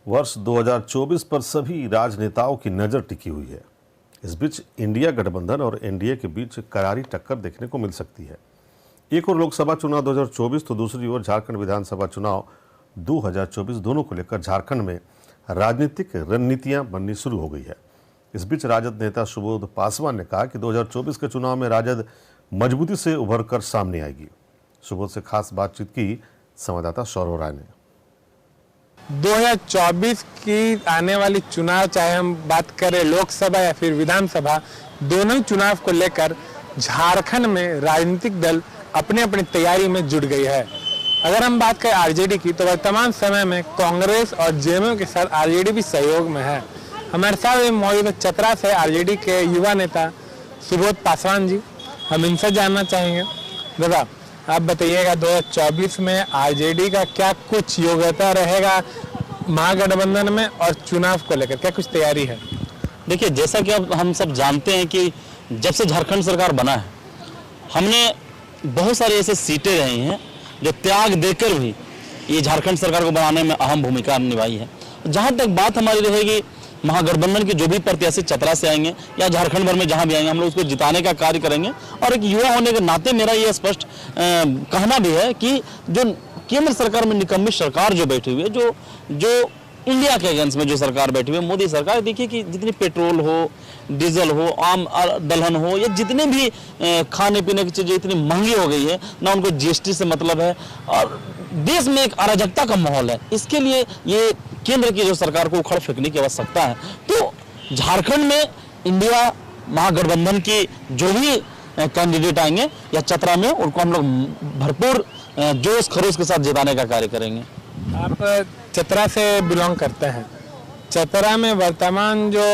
वर्ष 2024 पर सभी राजनेताओं की नज़र टिकी हुई है। इस बीच इंडिया गठबंधन और एनडीए के बीच करारी टक्कर देखने को मिल सकती है। एक और लोकसभा चुनाव 2024 तो दूसरी ओर झारखंड विधानसभा चुनाव 2024 दोनों को लेकर झारखंड में राजनीतिक रणनीतियां बननी शुरू हो गई है। इस बीच राजद नेता सुबोध पासवान ने कहा कि 2024 के चुनाव में राजद मजबूती से उभर कर सामने आएगी। सुबोध से खास बातचीत की संवाददाता सौरव राय ने। 2024 की आने वाली चुनाव, चाहे हम बात करें लोकसभा या फिर विधानसभा, दोनों ही चुनाव को लेकर झारखंड में राजनीतिक दल अपनी अपनी तैयारी में जुट गई है। अगर हम बात करें आरजेडी की, तो वर्तमान समय में कांग्रेस और जेएमयू के साथ आरजेडी भी सहयोग में है। हमारे साथ मौजूद है चतरा से आरजेडी के युवा नेता सुबोध पासवान जी। हम इनसे जानना चाहेंगे, दादा आप बताइएगा 2024 में आरजेडी का क्या कुछ योग्यता रहेगा महागठबंधन में, और चुनाव को लेकर क्या कुछ तैयारी है? देखिए, जैसा कि अब हम सब जानते हैं कि जब से झारखंड सरकार बना है, हमने बहुत सारी ऐसे सीटें रही हैं जो त्याग देकर भी ये झारखंड सरकार को बनाने में अहम भूमिका निभाई है। जहाँ तक बात हमारी रहेगी महागठबंधन के जो भी प्रत्याशी चतरा से आएंगे या झारखंड भर में जहाँ भी आएंगे, हम लोग उसको जिताने का कार्य करेंगे। और एक युवा होने के नाते मेरा ये स्पष्ट कहना भी है कि जो केंद्र सरकार में निकम्मी सरकार जो बैठी हुई है, जो इंडिया के अगेंस्ट में जो सरकार बैठी हुई है, मोदी सरकार, देखिए कि जितनी पेट्रोल हो, डीजल हो, आम दलहन हो, या जितने भी खाने पीने की चीज़ें इतनी महंगी हो गई है ना, उनको जीएसटी से मतलब है, और देश में एक अराजकता का माहौल है। इसके लिए ये केंद्र की जो सरकार को उखड़ फेंकने की आवश्यकता है। तो झारखंड में इंडिया महागठबंधन की जो भी कैंडिडेट आएंगे या चतरा में, उनको हम लोग भरपूर जोश खरोश के साथ जिताने का कार्य करेंगे। आप चतरा से बिलोंग करते हैं। चतरा में वर्तमान जो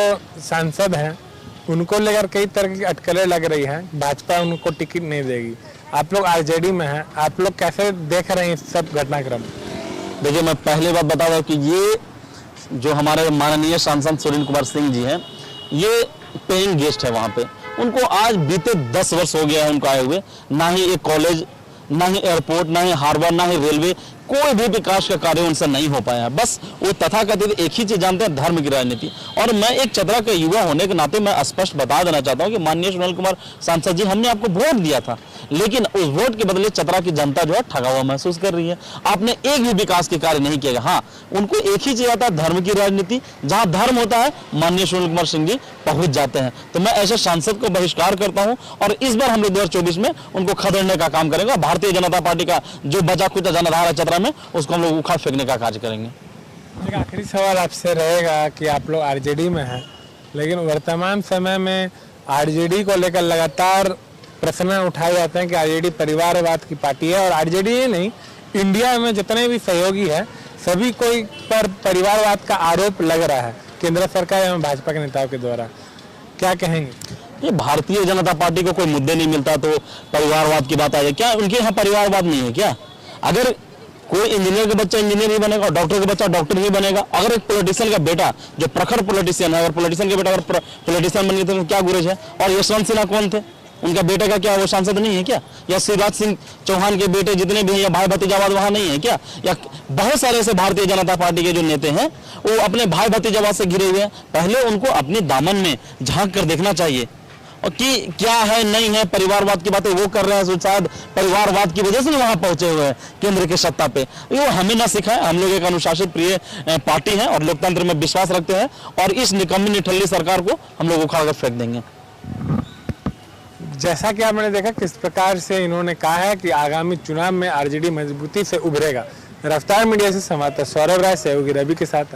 सांसद हैं उनको लेकर कई तरह की अटकलें लग रही है, भाजपा उनको टिकट नहीं देगी। आप लोग आरजेडी में हैं, आप लोग कैसे देख रहे हैं सब घटनाक्रम? देखिए, मैं पहले बात बता रहा हूँ कि ये जो हमारे माननीय सांसद सुनील कुमार सिंह जी हैं, ये पेइंग गेस्ट है वहाँ पे। उनको आज बीते 10 वर्ष हो गया है उनको आए हुए, ना ही एक कॉलेज, ना ही एयरपोर्ट, ना ही हार्बर, ना ही रेलवे, कोई भी विकास का कार्य उनसे नहीं हो पाया। बस वो तथाकथित एक ही चीज जानते हैं, धर्म की राजनीति। और मैं एक चतरा के युवा होने के नाते मैं स्पष्ट बता देना चाहता हूं कि माननीय सुनील कुमार सांसद जी, हमने आपको वोट दिया था, लेकिन उस वोट के बदले चतरा की जनता जो है ठगा हुआ महसूस कर रही है। आपने एक भी विकास के कार्य नहीं किया। हाँ, उनको एक ही चीज आता है, धर्म की राजनीति। जहां धर्म होता है, माननीय सुनील कुमार सिंह जी पहुंच जाते हैं। तो मैं ऐसे सांसद को बहिष्कार करता हूं, और इस बार हम लोग 2024 में उनको खदेड़ने का काम करेंगे। भारतीय जनता पार्टी का जो बचा खुचा जनाधार है चतरा में, उसको हम लोग उखाड़ फेंकने का कार्य करेंगे। एक आखिरी सवाल आपसे रहेगा कि आप लोग आरजेडी में हैं, लेकिन वर्तमान समय में आरजेडी को लेकर लगातार प्रश्न उठाए जाते हैं कि आरजेडी परिवारवाद की पार्टी है। और आरजेडी ही नहीं, इंडिया में जितने भी सहयोगी है सभी कोई पर परिवारवाद का आरोप लग रहा है केंद्र सरकार एवं भाजपा के नेताओं के द्वारा। क्या कहेंगे? ये भारतीय जनता पार्टी को कोई मुद्दे नहीं मिलता तो परिवारवाद की बात आ जाए। क्या उनके यहाँ परिवारवाद नहीं है क्या? अगर कोई इंजीनियर का बच्चा इंजीनियर ही बनेगा, डॉक्टर का बच्चा डॉक्टर ही बनेगा। अगर एक पॉलिटिशियन का बेटा जो प्रखर पॉलिटिशियन है, अगर पॉलिटिशियन के बेटा अगर पॉलिटिशियन बन गए तो क्या गुरेज है? और यशवंत सिन्हा कौन थे? उनका बेटे का क्या वो सांसद नहीं है क्या? या शिवराज सिंह चौहान के बेटे जितने भी हैं, या भाई भतीजावाद वहां नहीं है क्या? या बहुत सारे ऐसे भारतीय जनता पार्टी के जो नेता हैं वो अपने भाई भतीजावाद से घिरे हुए हैं। पहले उनको अपने दामन में झांक कर देखना चाहिए, और कि क्या है नहीं है। परिवारवाद की बातें वो कर रहे हैं, शायद परिवारवाद की वजह से वहां पहुंचे हुए हैं केंद्र के सत्ता पे। ये हमें ना सिखाए। हम लोग एक अनुशासित प्रिय पार्टी है और लोकतंत्र में विश्वास रखते हैं, और इस निकम्मी निठल्ली सरकार को हम लोग उखाड़ कर फेंक देंगे। जैसा कि आपने देखा किस प्रकार से इन्होंने कहा है कि आगामी चुनाव में आरजेडी मजबूती से उभरेगा। रफ्तार मीडिया से संवाददाता सौरव राय, सहयोगी रवि के साथ।